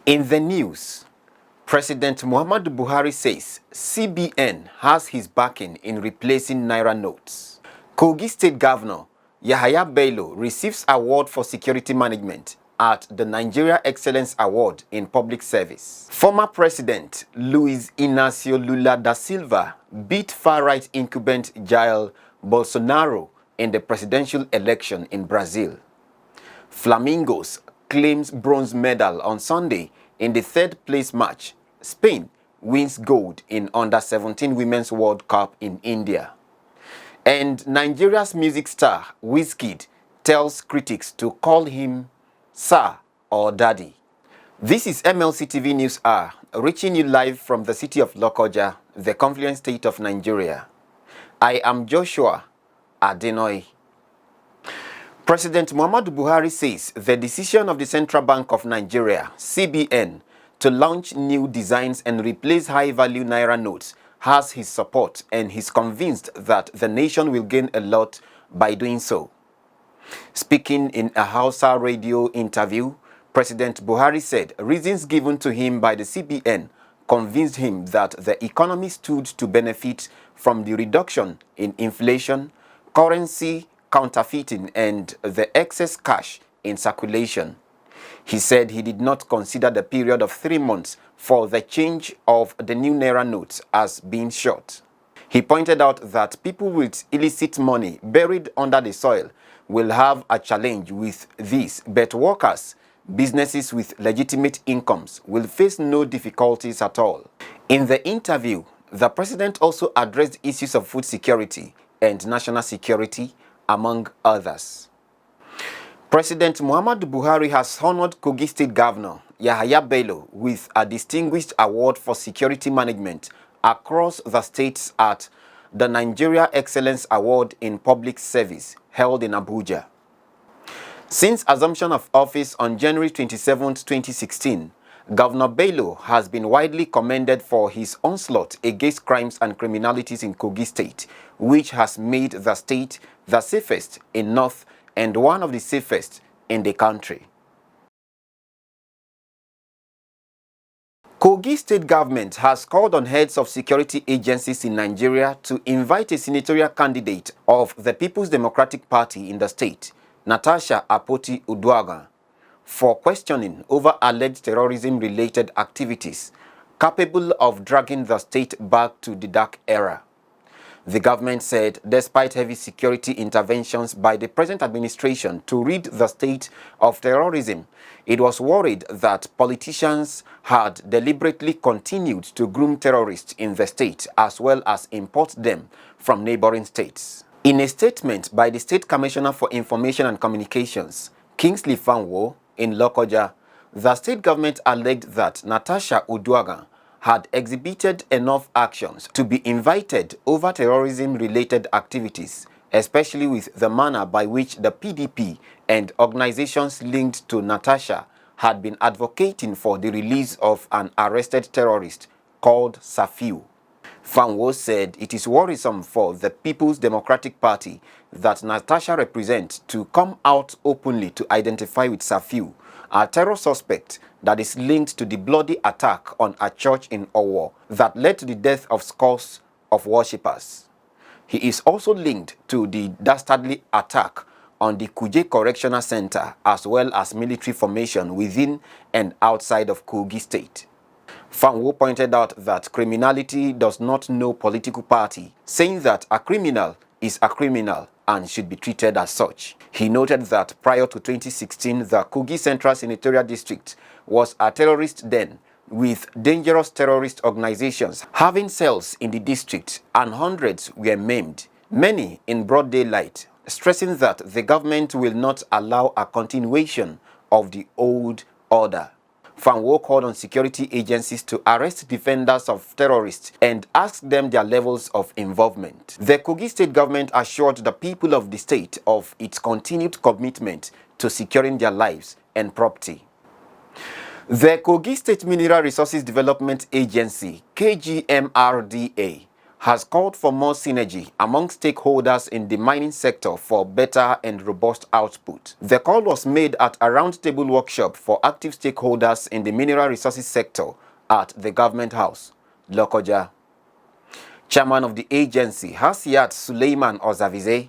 In the news, President Muhammadu Buhari says CBN has his backing in replacing NAIRA notes. KOGI State Governor YAHAHA BELLO receives award for security management at the Nigeria Excellence Award in Public Service. Former President LUIZ LULA da Silva beat far-right incumbent Jair Bolsonaro in the presidential election in Brazil. Flamingos claims bronze medal on Sunday in the third-place match. Spain wins gold in Under-17 Women's World Cup in India. And Nigeria's music star WIZKID tells critics to call him Sir or Daddy. This is MLC TV News Hour, reaching you live from the city of Lokoja, the confluent state of Nigeria. I am Joshua Adenoy. President Muhammadu Buhari says the decision of the Central Bank of Nigeria, CBN, to launch new designs and replace high-value NAIRA notes has his support, and he's convinced that the nation will gain a lot by doing so. Speaking in a Hausa radio interview, President Buhari said reasons given to him by the CBN convinced him that the economy stood to benefit from the reduction in inflation, currency counterfeiting, and the excess cash in circulation. He said he did not consider the period of 3 months for the change of the new NAIRA notes as being short. He pointed out that people with illicit money buried under the soil will have a challenge with this, but workers, businesses with legitimate incomes will face no difficulties at all. In the interview, the president also addressed issues of food security and national security, among others. President Muhammadu Buhari has honored KOGI State Governor YAHAHA BELLO with a distinguished award for security management across the states at the Nigeria Excellence Award in Public Service held in Abuja. Since assumption of office on January 27, 2016, Governor Bello has been widely commended for his onslaught against crimes and criminalities in KOGI State, which has made the state the safest in North and one of the safest in the country. KOGI State government has called on heads of security agencies in Nigeria to invite a senatorial candidate of the People's Democratic Party in the state, Natasha Akpoti-Uduaghan, for questioning over alleged terrorism-related activities capable of dragging the state back to the dark era. The government said despite heavy security interventions by the present administration to rid the state of terrorism, it was worried that politicians had deliberately continued to groom terrorists in the state as well as import them from neighboring states. In a statement by the State Commissioner for Information and Communications, Kingsley Fanwo, in Lokoja, the state government alleged that Natasha Uduaghan had exhibited enough actions to be invited over terrorism-related activities, especially with the manner by which the PDP and organizations linked to Natasha had been advocating for the release of an arrested terrorist called Safiu. Fanwo said it is worrisome for the People's Democratic Party that Natasha represents to come out openly to identify with Safiu, a terror suspect that is linked to the bloody attack on a church in Owo that led to the death of scores of worshippers. He is also linked to the dastardly attack on the Kuje Correctional Center as well as military formation within and outside of KOGI State. Fanwo pointed out that criminality does not know political party, saying that a criminal is a criminal and should be treated as such. He noted that prior to 2016, the KOGI Central Senatorial District was a terrorist den with dangerous terrorist organizations having cells in the district, and hundreds were maimed, many in broad daylight, stressing that the government will not allow a continuation of the old order. Fanwo called on security agencies to arrest defenders of terrorists and ask them their levels of involvement. The KOGI State government assured the people of the state of its continued commitment to securing their lives and property. The KOGI State Mineral Resources Development Agency, KGMRDA, has called for more synergy among stakeholders in the mining sector for better and robust output. The call was made at a roundtable workshop for active stakeholders in the mineral resources sector at the Government House, Lokoja. Chairman of the agency, Hasiat Suleiman Ozavize,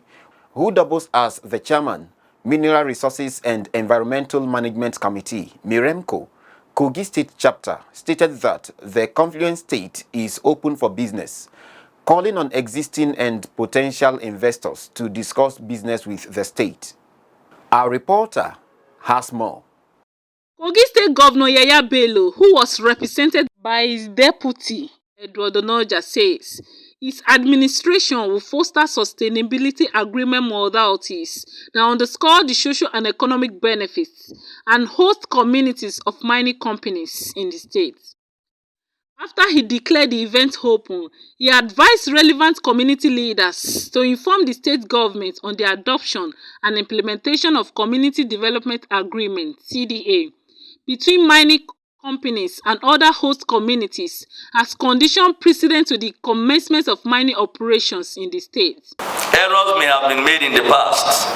who doubles as the chairman, Mineral Resources and Environmental Management Committee, MIREMCO, KOGI State Chapter, stated that the confluent state is open for business, calling on existing and potential investors to discuss business with the state. Our reporter has more. KOGI State Governor YAHAHA BELLO, who was represented by his deputy, Eduardo Noja, says his administration will foster sustainability agreement modalities that underscore the social and economic benefits and host communities of mining companies in the state. After he declared the event open, he advised relevant community leaders to inform the state government on the adoption and implementation of Community Development Agreement (CDA) between mining companies and other host communities as condition precedent to the commencement of mining operations in the state. Errors may have been made in the past,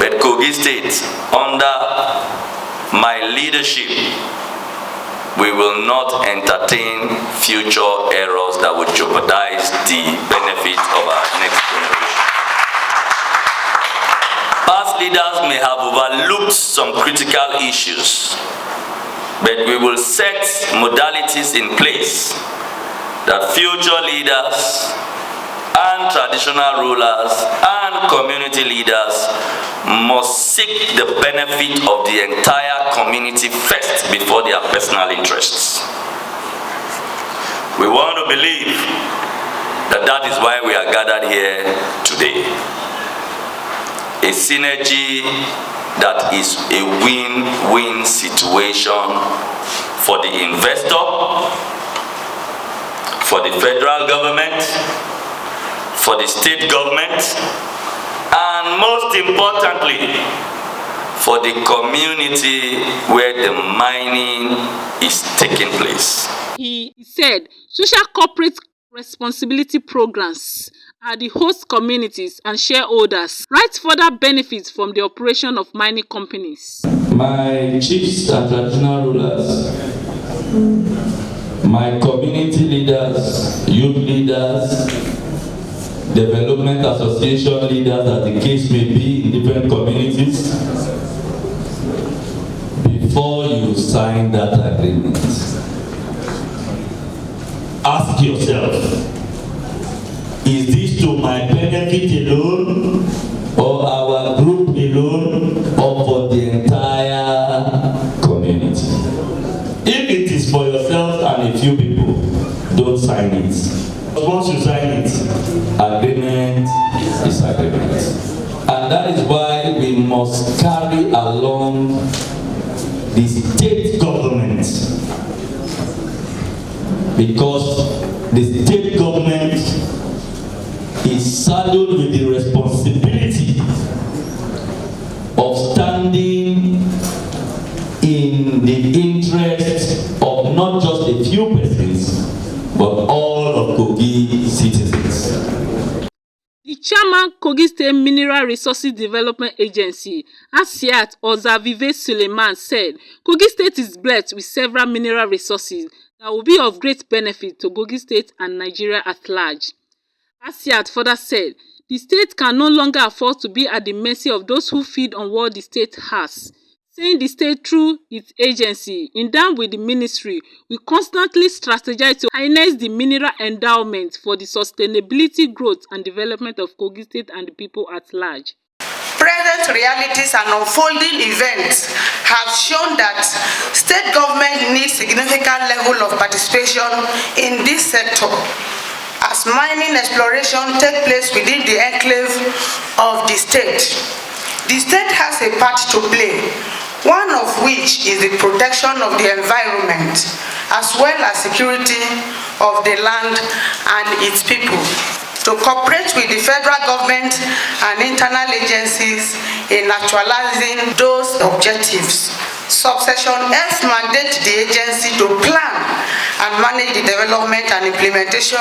but KOGI State, under my leadership, we will not entertain future errors that would jeopardize the benefit of our next generation. Past leaders may have overlooked some critical issues, but we will set modalities in place that future leaders and traditional rulers and community leaders must seek the benefit of the entire community first before their personal interests. We want to believe that that is why we are gathered here today. A synergy that is a win-win situation for the investor, for the federal government, for the state government, and most importantly, for the community where the mining is taking place. He said social corporate responsibility programs are the host communities and shareholders right further benefits from the operation of mining companies. My chiefs and traditional rulers, my community leaders, youth leaders, development association leaders, as the case may be in different communities, before you sign that agreement, ask yourself, is this to my benefit alone, or our group alone, or for the entire community? If it is for yourself and a few people, don't sign it. Once you sign it, agreement is agreement. And that is why we must carry along the state government, because the state government is saddled with the responsibility of standing in the interest of not just a few persons, but all of KOGI citizens. The chairman, KOGI State Mineral Resources Development Agency, Hasiat Ozavive Suleiman, said KOGI State is blessed with several mineral resources that will be of great benefit to KOGI State and Nigeria at large. Hasiat further said the state can no longer afford to be at the mercy of those who feed on what the state has, saying the state through its agency, in line with the ministry, will constantly strategize to harness the mineral endowment for the sustainability, growth and development of KOGI State and the people at large. Present realities and unfolding events have shown that state government needs significant level of participation in this sector as mining exploration takes place within the enclave of the state. The state has a part to play, one of which is the protection of the environment, as well as security of the land and its people. To cooperate with the federal government and internal agencies in actualizing those objectives. Subsection F mandates the agency to plan and manage the development and implementation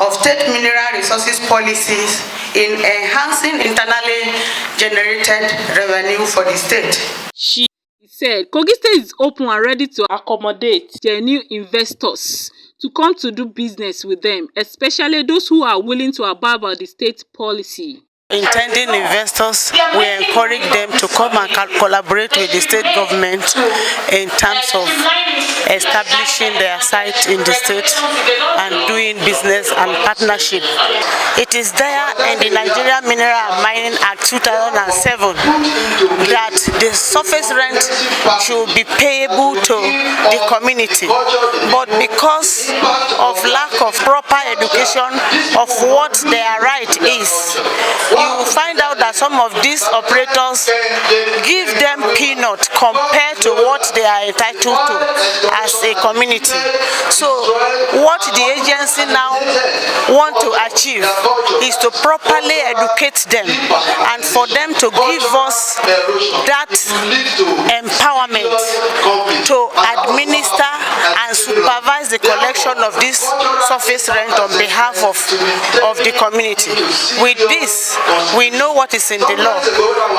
of state mineral resources policies in enhancing internally generated revenue for the state. She said Kogi State is open and ready to accommodate their new investors to come to do business with them, especially those who are willing to abide by the state policy. Intending investors, we encourage them to come and collaborate with the state government in terms of establishing their site in the state and doing business and partnership. It is there in the Nigeria Mineral and Mining Act 2007 that the surface rent should be payable to the community, but because of lack of proper education of what their right is, you will find out that some of these operators give them peanuts compared to what they are entitled to as a community. So what the agency now want to achieve is to properly educate them and for them to give us that empowerment to administer and supervise the collection of this surface rent on behalf of the community. With this, we know what is in the law.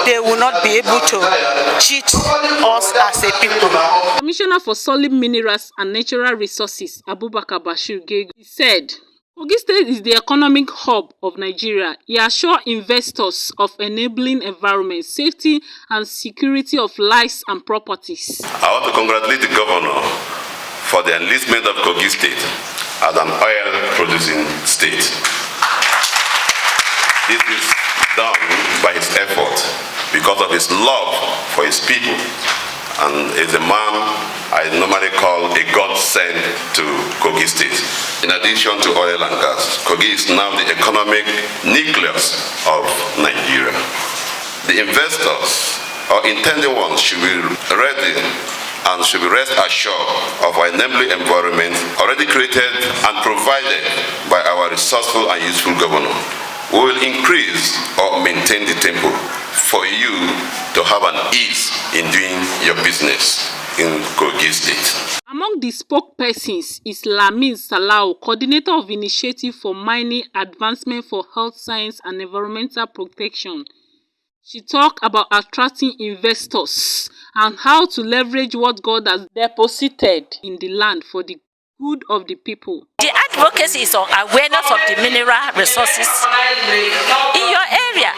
They will not be able to cheat us as a people. Commissioner for Solid Minerals and Natural Resources, Abubakar Bashir Gego, said, Kogi State is the economic hub of Nigeria. He assured investors of enabling environment, safety and security of lives and properties. I want to congratulate the governor for the enlistment of Kogi State as an oil-producing state. This is done by his effort because of his love for his people, and is a man I normally call a godsend to Kogi State. In addition to oil and gas, Kogi is now the economic nucleus of Nigeria. The investors or intended ones should be ready and should be rest assured of our enabling environment already created and provided by our resourceful and useful governor. We will increase or maintain the tempo for you to have an ease in doing your business in Kogi State. Among the spokespersons is Lamin Salau, coordinator of Initiative for Mining Advancement for Health Science and Environmental Protection. She talked about attracting investors and how to leverage what God has deposited in the land for the good of the people. The advocacy is on awareness of the mineral resources in your area,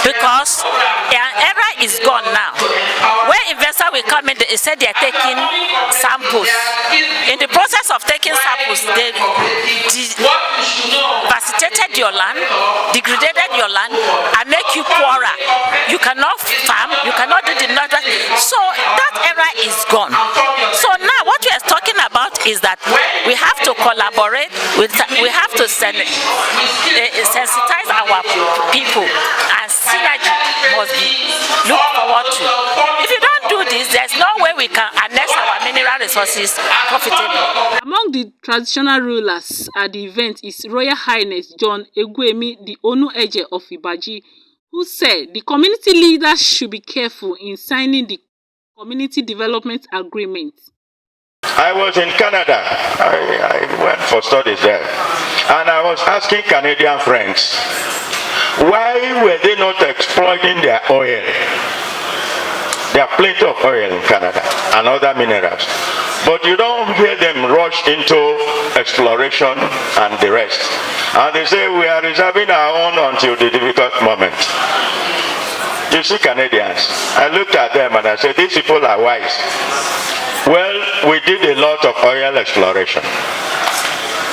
because an era is gone now. When investors will come in, they said they are taking samples. In the process of taking samples, they devastated your land, degraded your land, and make you poorer. You cannot farm, you cannot do the northern. So that era is gone. So now what we are talking about is that we have to collaborate with, we have to sensitize our people, and synergy must be looked forward to. If you don't do this, there's no way we can harness our mineral resources profitably. Among the traditional rulers at the event is Royal Highness John Egwemi, the Onu Eje of Ibaji, who said the community leaders should be careful in signing the community development agreement. I was in Canada. I went for studies there. And I was asking Canadian friends, why were they not exploiting their oil? There are plenty of oil in Canada and other minerals. But you don't hear them rush into exploration and the rest. And they say we are reserving our own until the difficult moment. You see Canadians, I looked at them and I said, these people are wise. Well, we did a lot of oil exploration.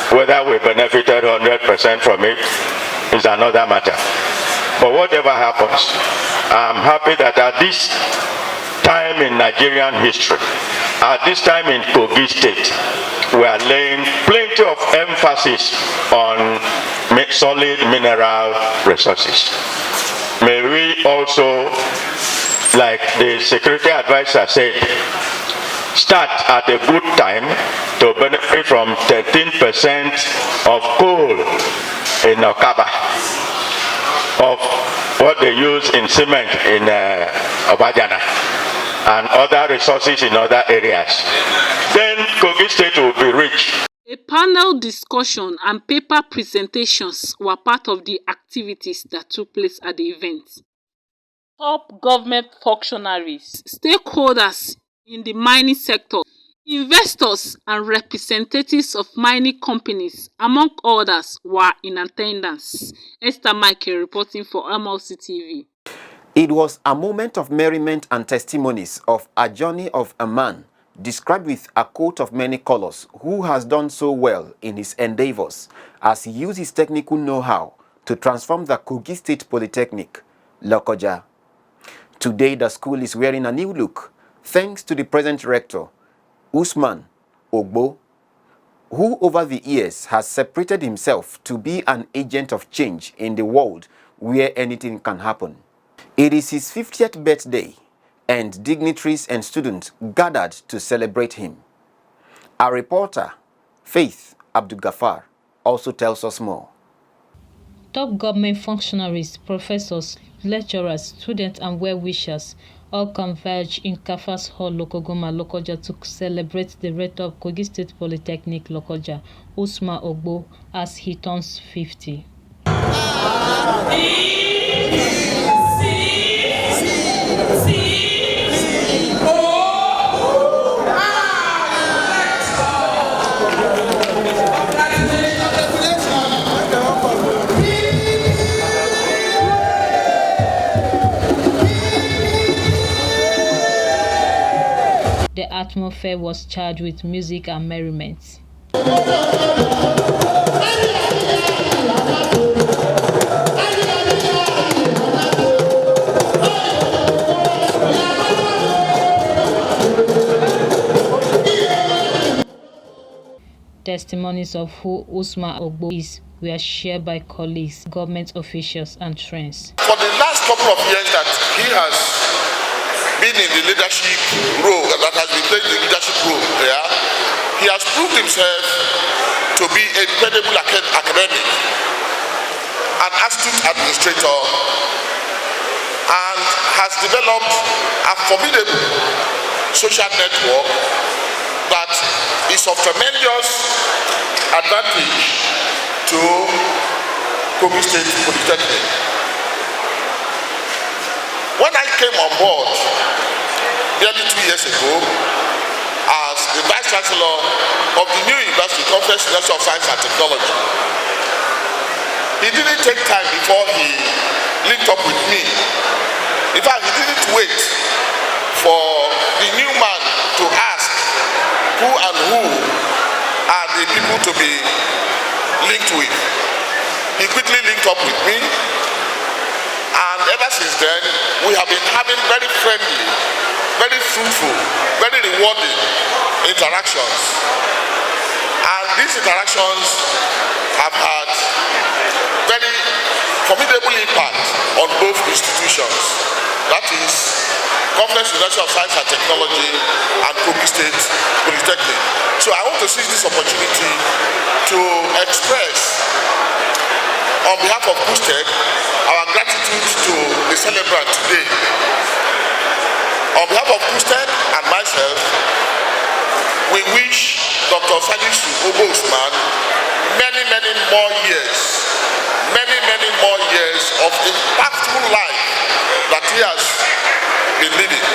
Whether we benefited 100% from it is another matter. But whatever happens, I'm happy that at this time in Nigerian history, at this time in Kogi State, we are laying plenty of emphasis on solid mineral resources. May we also, like the security advisor said, start at a good time to benefit from 13% of coal in Okaba, of what they use in cement in Obajana. and other resources in other areas, then Kogi State will be rich. A panel discussion and paper presentations were part of the activities that took place at the event. Top government functionaries, stakeholders in the mining sector, investors and representatives of mining companies, among others, were in attendance. Esther Michael reporting for MLC TV. It was a moment of merriment and testimonies of a journey of a man described with a coat of many colors who has done so well in his endeavors as he used his technical know-how to transform the Kogi State Polytechnic, Lokoja. Today, the school is wearing a new look thanks to the present rector, Usman Ogbo, who over the years has separated himself to be an agent of change in the world where anything can happen. It is his 50th birthday, and dignitaries and students gathered to celebrate him. Our reporter, Faith Abdul-Ghaffar, also tells us more. Top government functionaries, professors, lecturers, students and well-wishers all converge in Kafa's Hall, Lokogoma, Lokoja to celebrate the rector of Kogi State Polytechnic, Lokoja, Usman Ogbo, as he turns 50. The atmosphere was charged with music and merriment. Testimonies of who Usman Ogbo is were shared by colleagues, government officials and friends. For the last couple of years that he has been in the leadership role, that has been playing the leadership role there, he has proved himself to be a credible academic, an astute administrator, and has developed a formidable social network that is of tremendous advantage to Kogi State Polytechnic. When I came on board nearly 2 years ago as the Vice Chancellor of the new University, Conference University of Science and Technology, he didn't take time before he linked up with me. In fact, he didn't wait for the new man to ask who and who are the people to be linked with. He quickly linked up with me, and ever since then, we have been having very friendly, very fruitful, very rewarding interactions. And these interactions have had very formidable impact on both institutions. That is, Conference University of Science and Technology and Kogi State Polytechnic. So I want to seize this opportunity to express, on behalf of KUSTEC, our gratitude to the celebrant today. On behalf of KUSTEC and myself, we wish Dr. Salisu Ogbo Usman many more years, many more years of impactful life that he has been leading.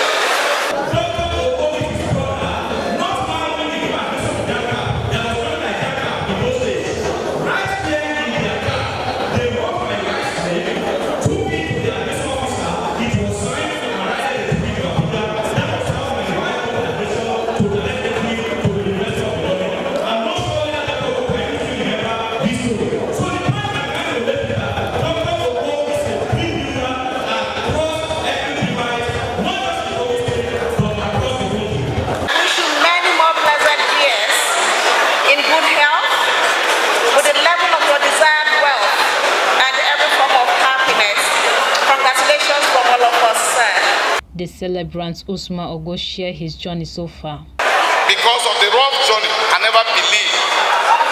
The celebrant Usman Ogbo shared his journey so far. Because of the rough journey, I never believed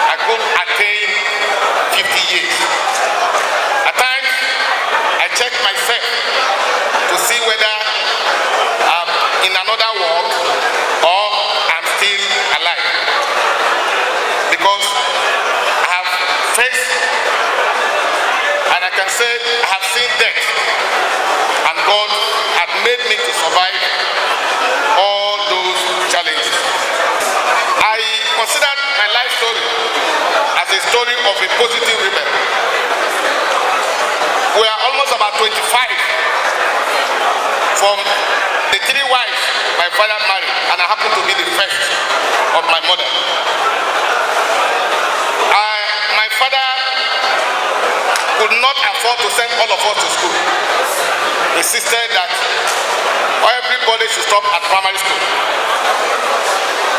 I could attain 50 years. At times, I check myself to see whether I'm in another said, I have seen death, and God had made me to survive all those challenges. I considered my life story as a story of a positive rebel. We are almost about 25 from the 3 wives my father married, and I happen to be the first of my mother. My father could not afford to send all of us to school. He insisted that everybody should stop at primary school.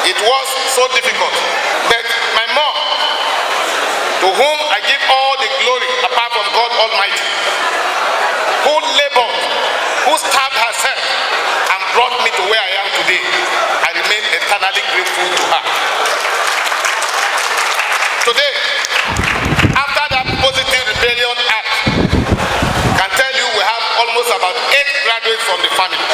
It was so difficult. But my mom, to whom I give all the glory apart from God Almighty, who labored, who starved herself and brought me to where I am today, I remain eternally grateful to her. Today, after that positive rebellion act, I can tell you we have almost about 8 graduates from the family.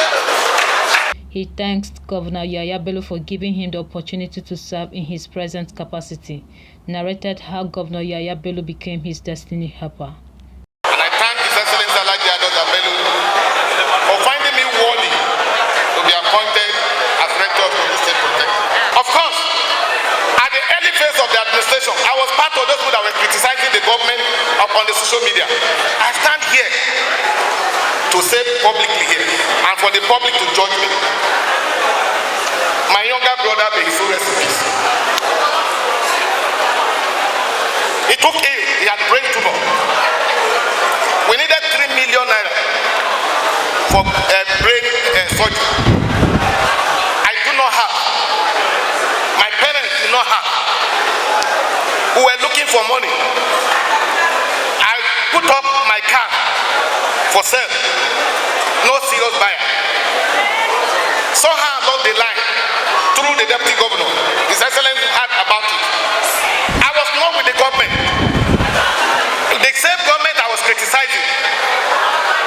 He thanks Governor Yahaya Bello for giving him the opportunity to serve in his present capacity. Narrated how Governor Yahaya Bello became his destiny helper. And I thank His Excellency Bello for finding me worthy to be appointed as Rector of the State Protector. Of course, at the early phase of the administration, I was part of those who were criticizing the government on the social media. I stand here to say publicly here, and for the public to judge me. My younger brother, may his soul rest in peace. He took ill, he had brain tumor. We needed 3 million naira for brain surgery. I do not have. My parents do not have. We were looking for money. I put up my car for sale. No serious buyer. Somehow along the line, through the deputy governor, His Excellency heard about it. I was not with the government. The same government I was criticizing.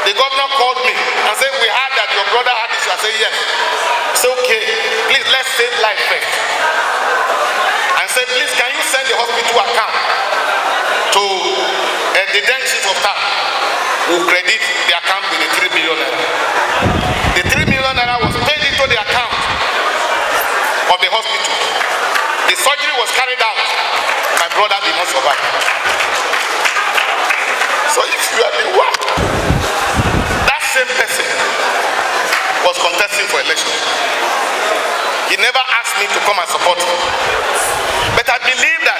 The governor called me and said, we heard that your brother had this. I said, yes. It's okay. Please, let's save life first. And said, please, can you send the hospital account to the then chief of staff who credit the account with the 3 million naira. The 3 million naira was paid into the account of the hospital. The surgery was carried out. My brother did not survive. So if you are the one, that same person was contesting for election. He never asked me to come and support him. But I believe that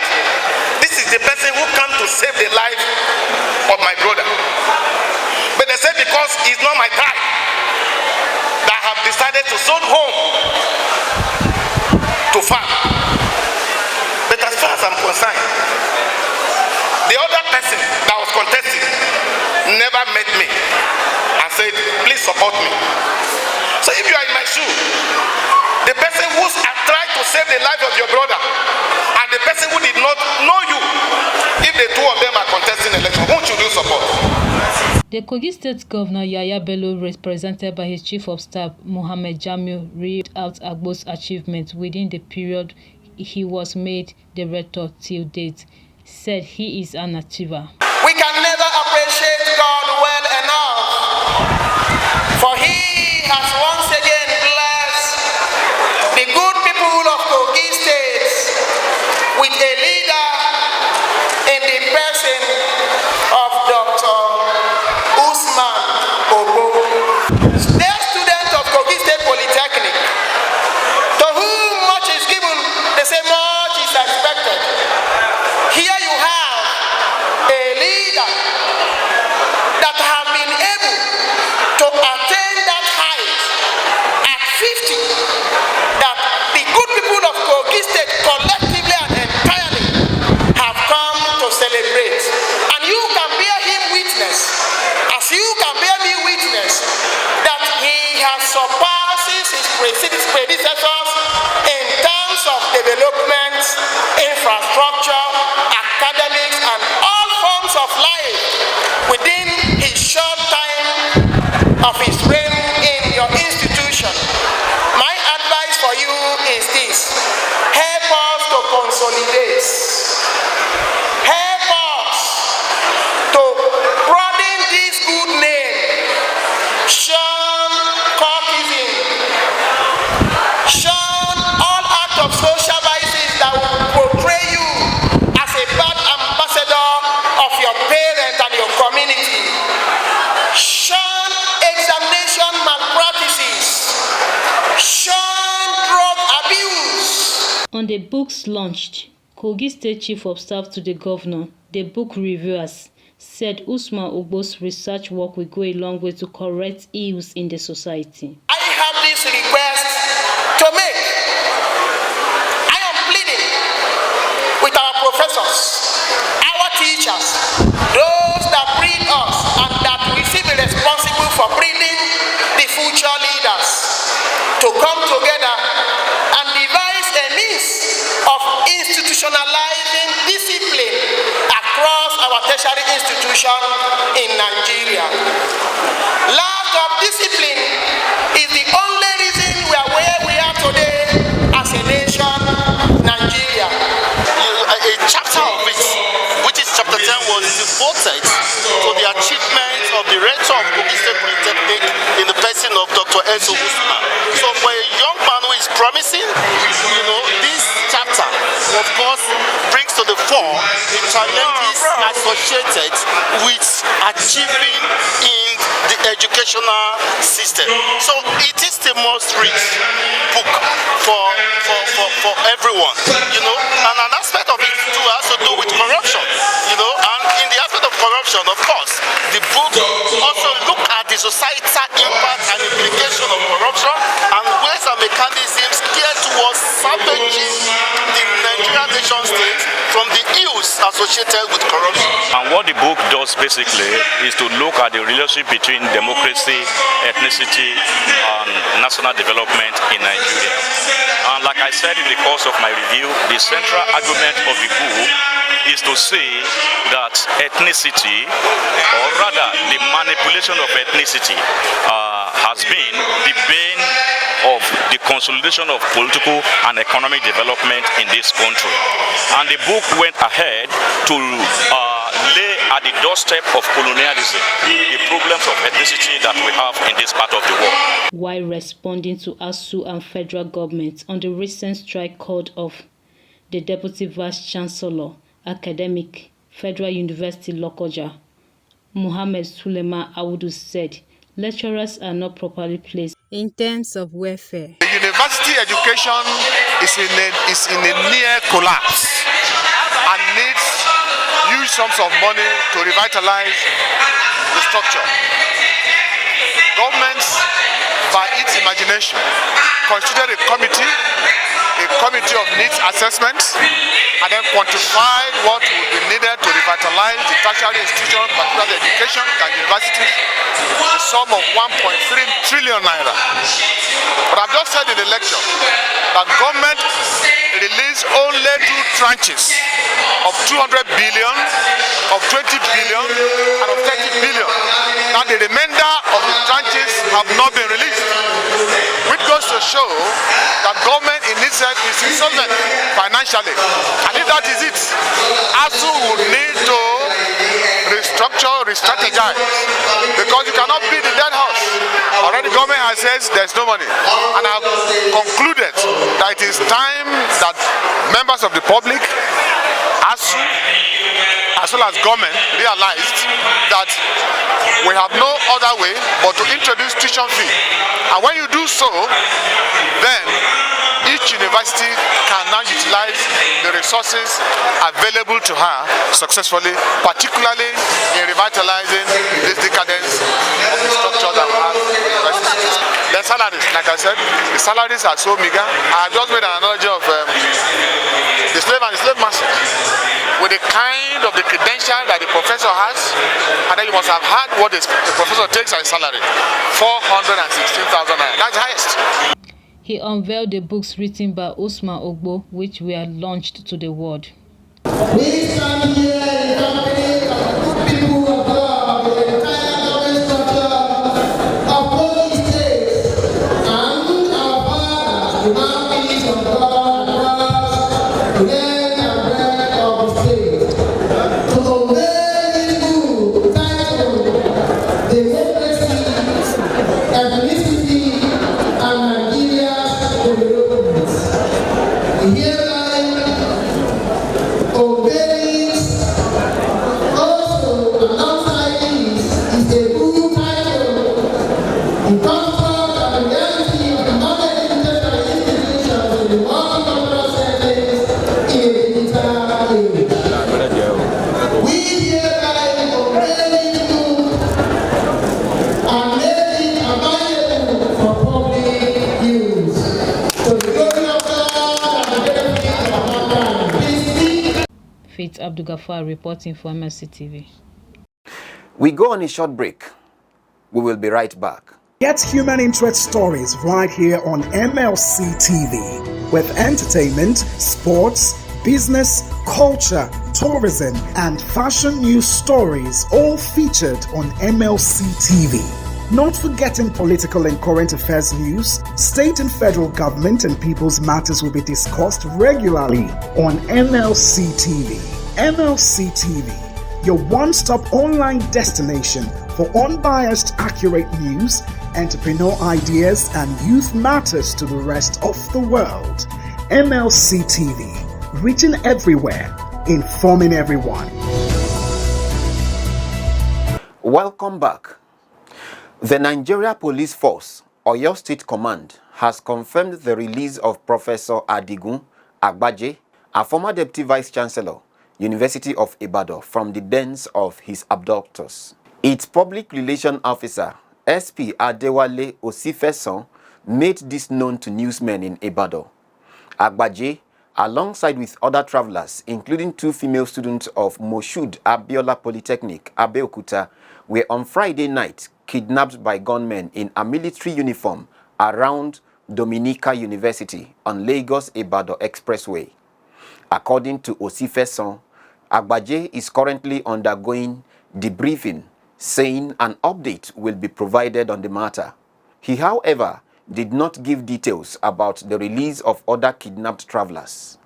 this is the person who came to save the life of my brother. But they said because he's not my tribe, that I have decided to send home to farm. But as far as I'm concerned, the other person that was contesting never met me and said, please support me. So if you are in my shoe, the person who tried to save the life of your brother and the person who did not know you, if the two of them are contesting election, who should you support? The Kogi State Governor Yahaya Bello, represented by his Chief of Staff Mohammed Jamiu, read out Agbo's achievements within the period he was made the rector till date. Said he is an achiever. We can never appreciate God well enough, for He has once again blessed the good people of Kogi State with a leader in the person of Dr. Usman Obo, their student of Kogi State Polytechnic, to whom much is given, they say much is expected. Here you have a leader that have been able to attain that height at 50, that the good people of Kogi State collectively and entirely have come to celebrate. And you can bear him witness, as you can bear me witness, that he has surpassed his predecessors in terms of development, infrastructure, academics, and all forms of life within his short time of his reign in your institution. My advice for you is this: help us to consolidate, help us to broaden books launched, Kogi State Chief of Staff to the Governor, the book reviewers, said Usman Ogbo's research work will go a long way to correct ills in the society. I have this request to make. I am pleading with our professors, our teachers, those that breed us and that we feel responsible for breeding the future leaders, to come together and devise a means of institutionalizing discipline across our tertiary institution in Nigeria. Lack of discipline is the only reason we are where we are today as a nation, Nigeria. A chapter of it, which is chapter 10, was devoted to the achievements of the rector of Kogi State Polytechnic in the person of Dr. Enso Usman. So for a young man who is promising, this chapter, of course, brings to the fore the challenges associated with achieving in the educational system. So it is the most rich book for everyone, and an aspect of it too has to do with corruption, and in the aspect of corruption, of course, the book also look at the societal impact and implication of corruption and ways and mechanisms geared towards salvaging the Nigerian nation state from the ills associated with corruption. And what the book does basically is to look at the relationship between democracy, ethnicity, and national development in Nigeria. And like I said in the course of my review, the central argument of the book is to say that ethnicity, or rather the manipulation of ethnicity, has been the bane of the consolidation of political and economic development in this country. And the book went ahead to lay at the doorstep of colonialism the problems of ethnicity that we have in this part of the world. While responding to ASU and federal government on the recent strike called off, the Deputy Vice Chancellor, Academic, Federal University Lokoja, Muhammad Suleiman Awudu said lecturers are not properly placed in terms of welfare. The university education is in a near collapse and needs huge sums of money to revitalize the structure. Governments, by its imagination, constituted a committee of needs assessment and then quantified what would be needed to revitalize the tertiary institutions, particularly education and universities, the sum of 1.3 trillion naira. But I've just said in the lecture that government released only 2 tranches of 200 billion, of 20 billion, and of 30 billion. Now the remainder of the tranches have not been released, which goes to show that government in itself is insolvent financially. And if that is it, ASU would need to restructure, re-strategize, because you cannot beat the dead horse. Already government has said there's no money, and I've concluded that it is time that members of the public, ASU, as well as government, realized that we have no other way but to introduce tuition fee. And when you do so, then each university can now utilize the resources available to her successfully, particularly in revitalizing this decadence of the structure that we have in universities. The salaries, like I said, the salaries are so meager. I have just made an analogy of the slave and the slave master. With the kind of the credential that the professor has, and then you must have had what the professor takes as a salary, 416,000 naira. That's the highest. He unveiled the books written by Usman Ogbo, which were launched to the world. We stand here in the company of good people of God, the entire government structure of Kogi State, and our father, the mouthpiece of God across the land and breadth of the state, to obey this book titled Democracy, Ethnicity, and Nigeria's Development. Hereby obeys Abdugafar reporting for MLC TV. We go on a short break. We will be right back. Get human interest stories right here on MLC TV with entertainment, sports, business, culture, tourism, and fashion news stories all featured on MLC TV. Not forgetting political and current affairs news, state and federal government and people's matters will be discussed regularly on MLC TV. MLC TV, your one-stop online destination for unbiased, accurate news, entrepreneur ideas, and youth matters to the rest of the world. MLC TV, reaching everywhere, informing everyone. Welcome back. The Nigeria Police Force, Oyo State Command, has confirmed the release of Professor Adigun Agbaje, a former Deputy Vice Chancellor, University of Ibadan, from the dens of his abductors. Its public relation officer, SP Adewale Osifeson, made this known to newsmen in Ibadan. Agbaje, alongside with other travelers, including 2 female students of Moshood Abiola Polytechnic, Abeokuta, were on Friday night kidnapped by gunmen in a military uniform around Dominica University on Lagos-Ibadan Expressway. According to Osifeson, Agbaje is currently undergoing debriefing, saying an update will be provided on the matter. He, however, did not give details about the release of other kidnapped travelers.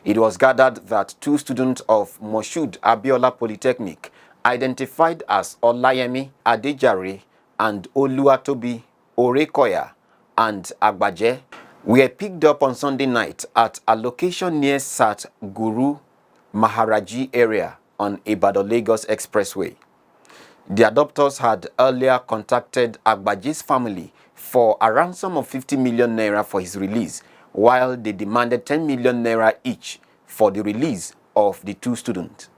It was gathered that 2 students of Moshood Abiola Polytechnic, identified as Olayemi Adejare and Oluwatobi Orekoya and Agbaje, were picked up on Sunday night at a location near Sat Guru Maharaji area on Ibadan-Lagos Expressway. The adopters had earlier contacted Agbaje's family for a ransom of 50 million naira for his release, while they demanded 10 million naira each for the release of the 2 students.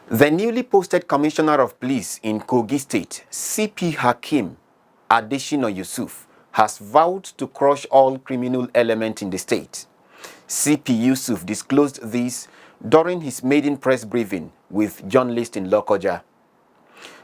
The newly posted Commissioner of Police in Kogi State, CP Hakim Adeshina Yusuf, has vowed to crush all criminal elements in the state. CP Yusuf disclosed this during his maiden press briefing with journalists in Lokoja.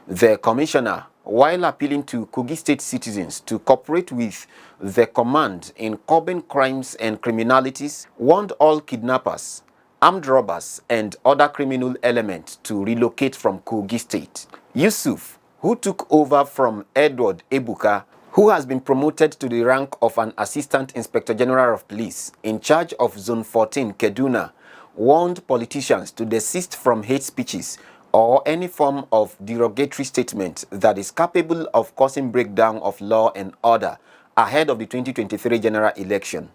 The commissioner, while appealing to Kogi State citizens to cooperate with the command in curbing crimes and criminalities, warned all kidnappers, armed robbers, and other criminal elements to relocate from Kogi State. Yusuf, who took over from Edward Ebuka, who has been promoted to the rank of an Assistant Inspector General of Police in charge of Zone 14, Kaduna, warned politicians to desist from hate speeches or any form of derogatory statement that is capable of causing breakdown of law and order ahead of the 2023 general election.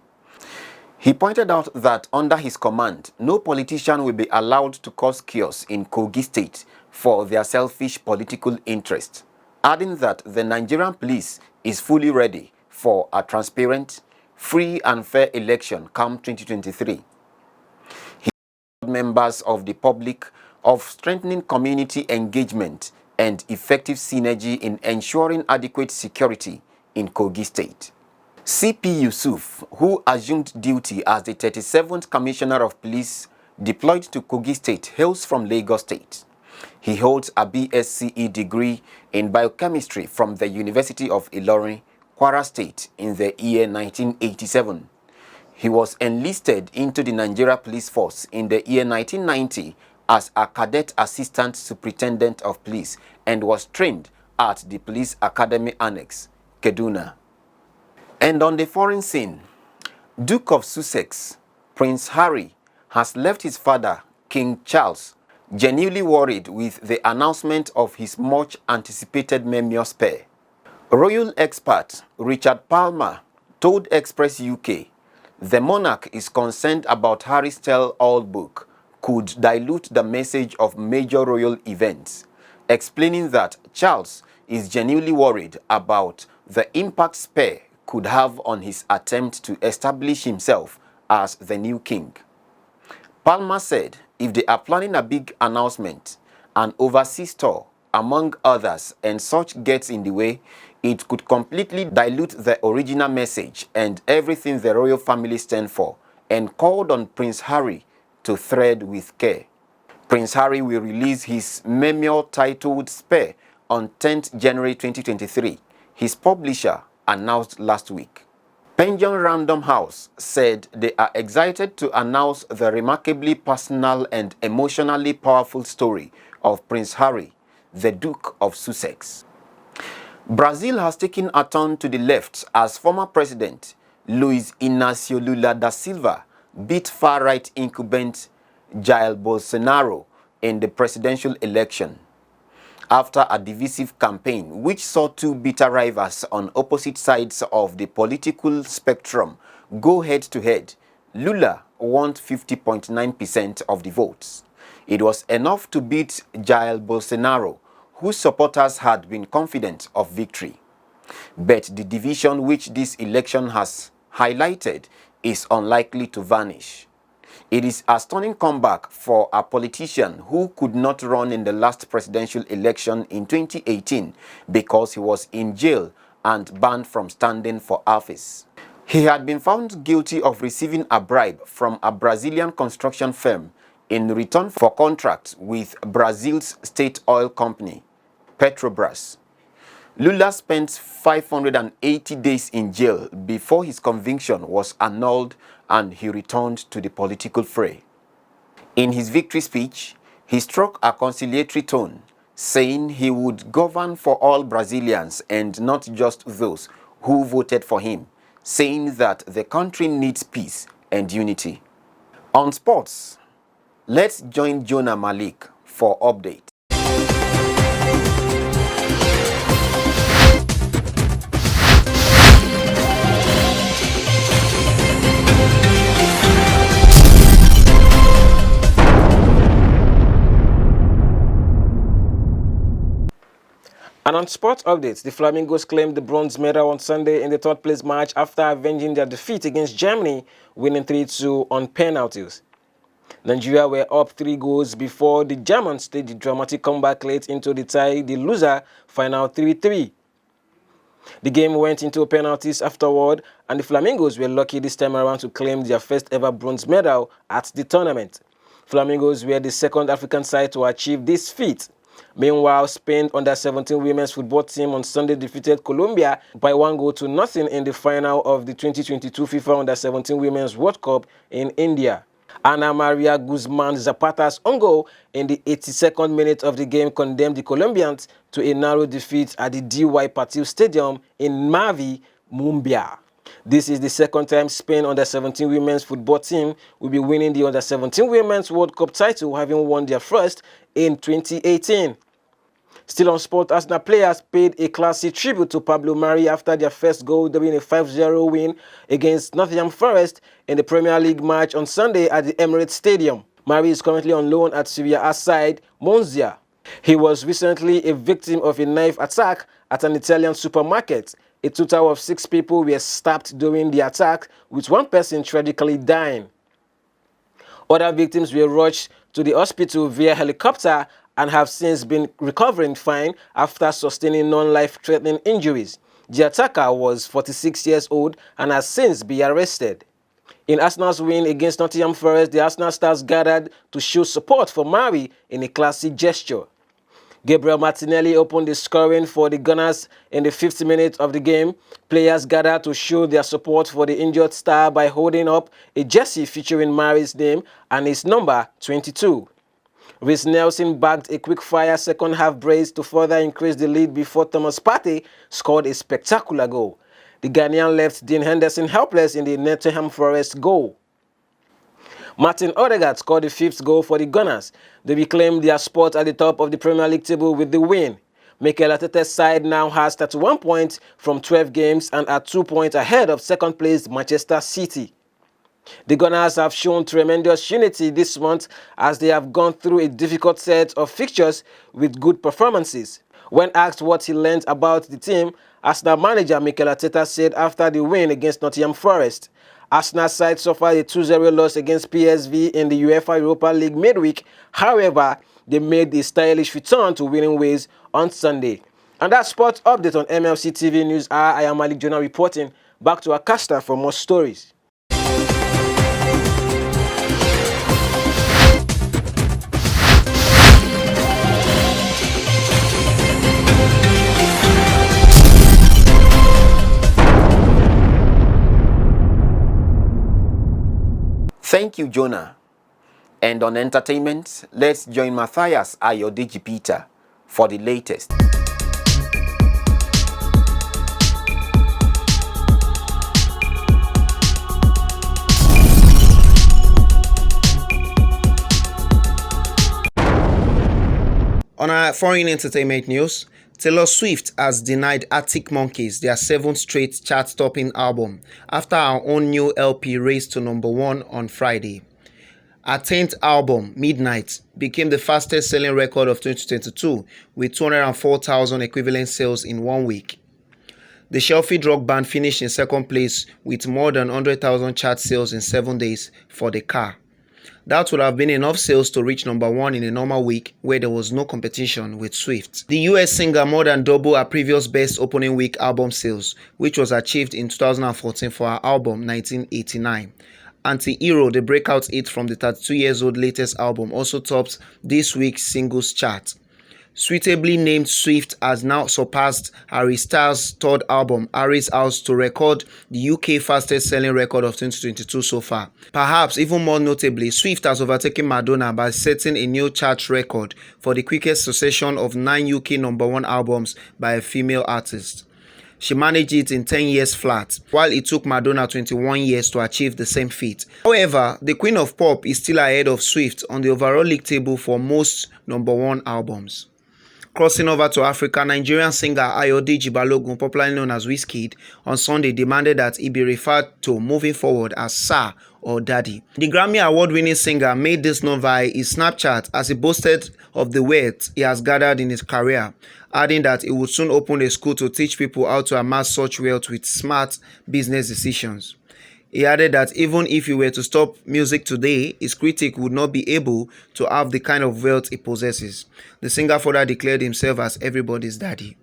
He pointed out that under his command, no politician will be allowed to cause chaos in Kogi State for their selfish political interest, adding that the Nigerian police is fully ready for a transparent, free and fair election come 2023. He urged members of the public of strengthening community engagement and effective synergy in ensuring adequate security in Kogi State. CP Yusuf, who assumed duty as the 37th Commissioner of Police deployed to Kogi State, hails from Lagos State. He holds a BSce degree in biochemistry from the University of Ilorin, Kwara State in the year 1987. He was enlisted into the Nigeria Police Force in the year 1990 as a cadet assistant superintendent of police and was trained at the Police Academy Annex, Kaduna. And on the foreign scene, Duke of Sussex, Prince Harry, has left his father, King Charles, genuinely worried with the announcement of his much-anticipated memoir spare. Royal expert Richard Palmer told Express UK, the monarch is concerned about Harry's tell-all book could dilute the message of major royal events, explaining that Charles is genuinely worried about the impact spare could have on his attempt to establish himself as the new king. Palmer said if they are planning a big announcement, an overseas tour, among others, and such gets in the way, it could completely dilute the original message and everything the royal family stand for, and called on Prince Harry to tread with care. Prince Harry will release his memoir titled Spare on 10th January 2023, his publisher announced last week. Pension Random House said they are excited to announce the remarkably personal and emotionally powerful story of Prince Harry, the Duke of Sussex. Brazil has taken a turn to the left as former president Luiz Lula da Silva beat far-right incumbent Jair Bolsonaro in the presidential election. After a divisive campaign which saw two bitter rivals on opposite sides of the political spectrum go head-to-head, Lula won 50.9% of the votes. It was enough to beat Jair Bolsonaro, whose supporters had been confident of victory. But the division which this election has highlighted is unlikely to vanish. It is a stunning comeback for a politician who could not run in the last presidential election in 2018 because he was in jail and banned from standing for office. He had been found guilty of receiving a bribe from a Brazilian construction firm in return for contracts with Brazil's state oil company, Petrobras. Lula spent 580 days in jail before his conviction was annulled and he returned to the political fray. In his victory speech, he struck a conciliatory tone, saying he would govern for all Brazilians and not just those who voted for him, saying that the country needs peace and unity. On sports, let's join Jonah Malik for update. And on sports updates, the Flamingos claimed the bronze medal on Sunday in the third-place match after avenging their defeat against Germany, winning 3-2 on penalties. Nigeria were up 3 goals before the Germans staged the dramatic comeback late into the tie, the loser final 3-3. The game went into penalties afterward, and the Flamingos were lucky this time around to claim their first ever bronze medal at the tournament. Flamingos were the second African side to achieve this feat. Meanwhile, Spain under-17 women's football team on Sunday defeated Colombia by 1-0 in the final of the 2022 FIFA under-17 Women's World Cup in India. Ana Maria Guzman Zapata's own goal in the 82nd minute of the game condemned the Colombians to a narrow defeat at the DY Patil Stadium in Mavi, Mumbai. This is the second time Spain under-17 women's football team will be winning the under-17 Women's World Cup title, having won their first in 2018. Still on sport, Arsenal players paid a classy tribute to Pablo Mari after their first goal during a 5-0 win against Nottingham Forest in the Premier League match on Sunday at the Emirates Stadium. Mari is currently on loan at Serie A side Monza. He was recently a victim of a knife attack at an Italian supermarket. A total of 6 people were stabbed during the attack, with 1 person tragically dying. Other victims were rushed to the hospital via helicopter and have since been recovering fine after sustaining non-life-threatening injuries. The attacker was 46 years old and has since been arrested. In Arsenal's win against Nottingham Forest, the Arsenal stars gathered to show support for Mari in a classic gesture. Gabriel Martinelli opened the scoring for the Gunners in the 5th minute of the game. Players gathered to show their support for the injured star by holding up a jersey featuring Mari's name and his number 22. Reece Nelson bagged a quick-fire second-half brace to further increase the lead before Thomas Partey scored a spectacular goal. The Ghanaian left Dean Henderson helpless in the Nottingham Forest goal. Martin Odegaard scored the 5th goal for the Gunners. They reclaimed their spot at the top of the Premier League table with the win. Mikel Arteta's side now has 31 points from 12 games and are 2 points ahead of second-placed Manchester City. The Gunners have shown tremendous unity this month as they have gone through a difficult set of fixtures with good performances. When asked what he learned about the team, Arsenal manager Mikel Arteta said after the win against Nottingham Forest, Arsenal's side suffered a 2-0 loss against PSV in the UEFA Europa League midweek. However, they made a stylish return to winning ways on Sunday. And that's sports update on MLC TV News. I am Malik Jonah reporting. Back to Akasta for more stories. Thank you, Jonah. And on entertainment, let's join Matthias Ayodeji Peter for the latest. On our foreign entertainment news, Taylor Swift has denied Arctic Monkeys their 7th straight chart-topping album after our own new LP raised to #1 on Friday. Our 10th album, Midnight, became the fastest-selling record of 2022 with 204,000 equivalent sales in 1 week. The Shelfie rock band finished in 2nd place with more than 100,000 chart sales in 7 days for The Car. That would have been enough sales to reach #1 in a normal week where there was no competition with Swift. The US singer more than doubled her previous best opening week album sales, which was achieved in 2014 for her album 1989. Anti-Hero, the breakout hit from the 32-year-old latest album, also topped this week's singles chart. Suitably named, Swift has now surpassed Harry Styles' 3rd album, Harry's House, to record the UK fastest-selling record of 2022 so far. Perhaps even more notably, Swift has overtaken Madonna by setting a new chart record for the quickest succession of 9 UK #1 albums by a female artist. She managed it in 10 years flat, while it took Madonna 21 years to achieve the same feat. However, the Queen of Pop is still ahead of Swift on the overall league table for most #1 albums. Crossing over to Africa, Nigerian singer Ayodeji Balogun, popularly known as WIZKID, on Sunday demanded that he be referred to moving forward as Sir or Daddy. The Grammy Award-winning singer made this known via his Snapchat as he boasted of the wealth he has gathered in his career, adding that he would soon open a school to teach people how to amass such wealth with smart business decisions. He added that even if he were to stop music today, his critic would not be able to have the kind of wealth he possesses. The singer further declared himself as everybody's daddy.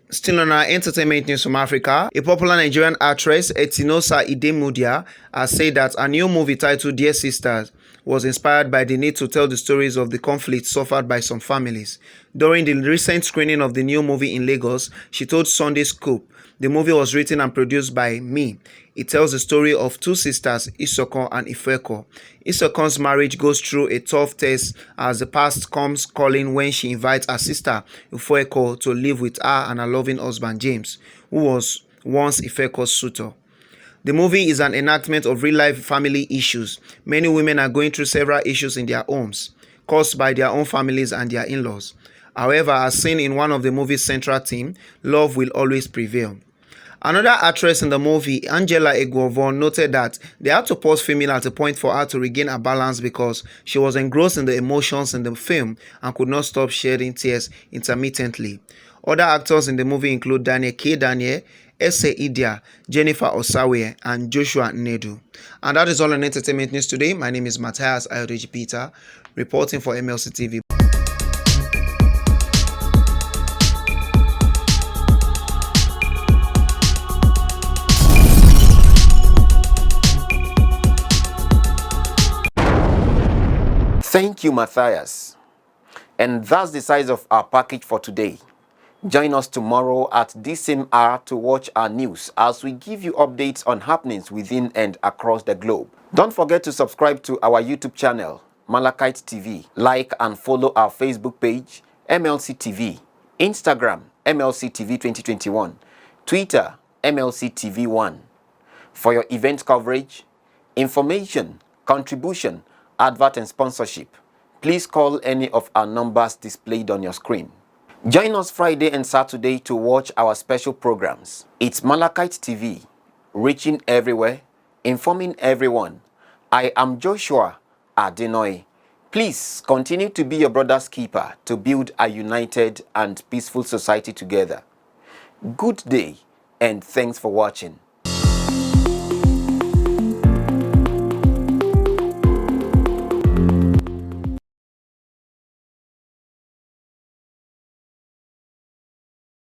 Still on our entertainment news from Africa, a popular Nigerian actress, Etinosa Idemudia, has said that a new movie titled Dear Sisters was inspired by the need to tell the stories of the conflict suffered by some families. During the recent screening of the new movie in Lagos, she told Sunday Scoop, the movie was written and produced by me. It tells the story of 2 sisters, Isokon and Ifeko. Isokon's marriage goes through a tough test as the past comes calling when she invites her sister, Ifeko, to live with her and her loving husband, James, who was once Ifeko's suitor. The movie is an enactment of real-life family issues. Many women are going through several issues in their homes, caused by their own families and their in-laws. However, as seen in one of the movie's central theme, love will always prevail. Another actress in the movie, Angela Eguavoen, noted that they had to pause filming at a point for her to regain her balance because she was engrossed in the emotions in the film and could not stop shedding tears intermittently. Other actors in the movie include Daniel K. Daniel, Ese Idia, Jennifer Osawe, and Joshua Nedu. And that is all on entertainment news today. My name is Matthias Ayodeji Peter, reporting for MLC TV. Thank you, Matthias. And that's the size of our package for today. Join us tomorrow at this same hour to watch our news as we give you updates on happenings within and across the globe. Don't forget to subscribe to our YouTube channel, Malachite TV. Like and follow our Facebook page, MLC TV, Instagram, MLC TV 2021, Twitter, MLC TV 1. For your event coverage, information, contribution, advert and sponsorship, please call any of our numbers displayed on your screen. Join us Friday and Saturday to watch our special programs. It's Malachite TV, reaching everywhere, informing everyone. I am Joshua Adenoy. Please continue to be your brother's keeper to build a united and peaceful society together. Good day and thanks for watching.